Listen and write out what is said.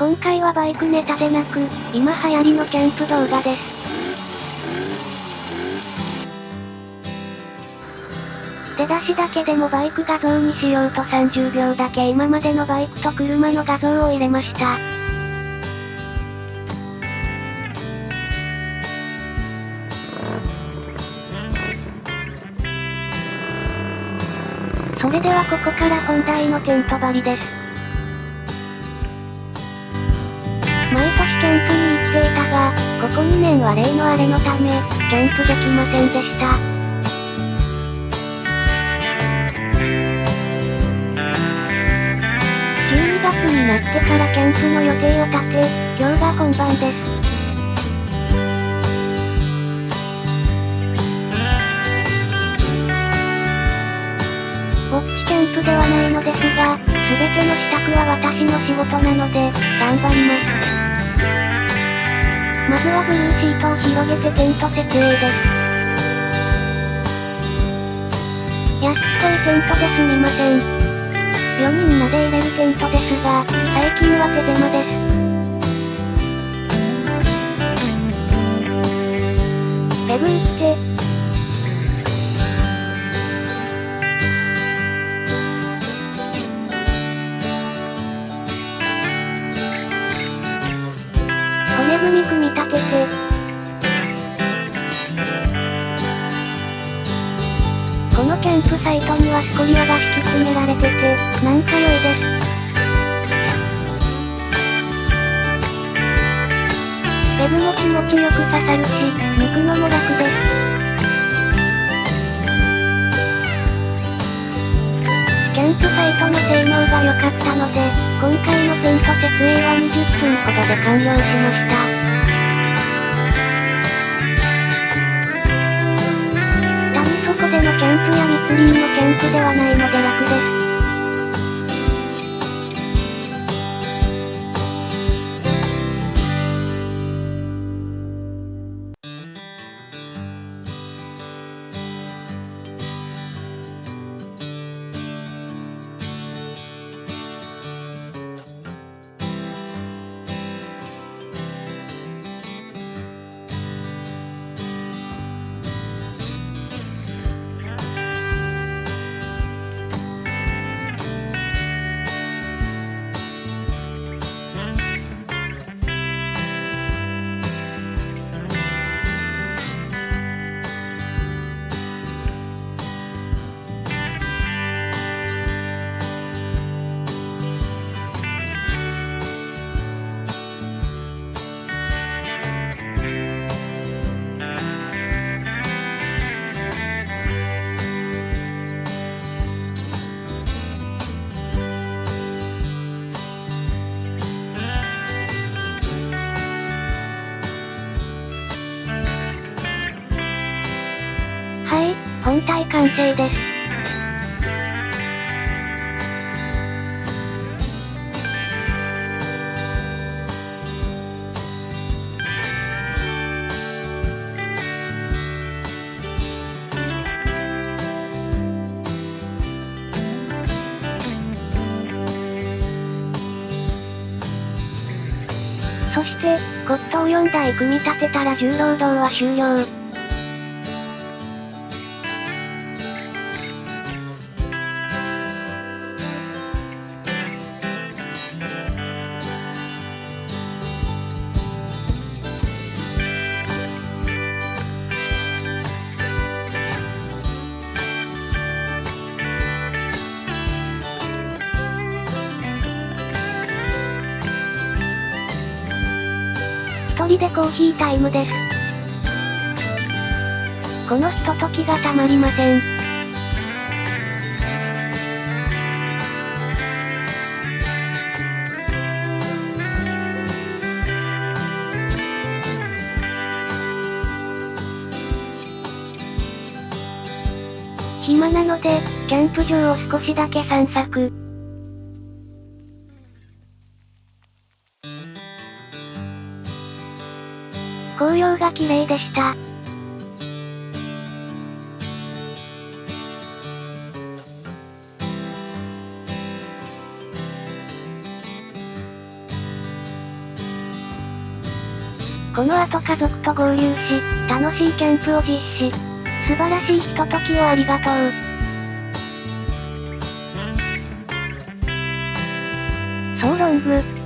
今回はバイクネタでなく、今流行りのキャンプ動画です。出だしだけでもバイク画像にしようと30秒だけ今までのバイクと車の画像を入れました。それではここから本題のテント張りです。毎年キャンプに行っていたが、ここ2年は例のあれのため、キャンプできませんでした。12月になってからキャンプの予定を立て、今日が本番です。ぼっちキャンプではないのですが、すべての支度は私の仕事なので、頑張ります。まずはブルーシートを広げてテント設営です。安っぽいテントですみません。4人なで入れるテントですが、最近は手狭です。ペグ打って、骨組み組み立てて、このキャンプサイトにはスコリアが敷き詰められてて、なんか良いです。ペグも気持ちよく刺さるし、抜くのも楽です。キャンプサイトの性能が良かったので、今回のテント設営は20分ほどで完了しました。谷底でのキャンプや密林のキャンプではないので楽です。本体完成です。そして、コットを4台組み立てたら重労働は終了。一人でコーヒータイムです。このひとときがたまりません。暇なので、キャンプ場を少しだけ散策。紅葉が綺麗でした。この後家族と合流し、楽しいキャンプを実施。素晴らしいひとときをありがとう。So long.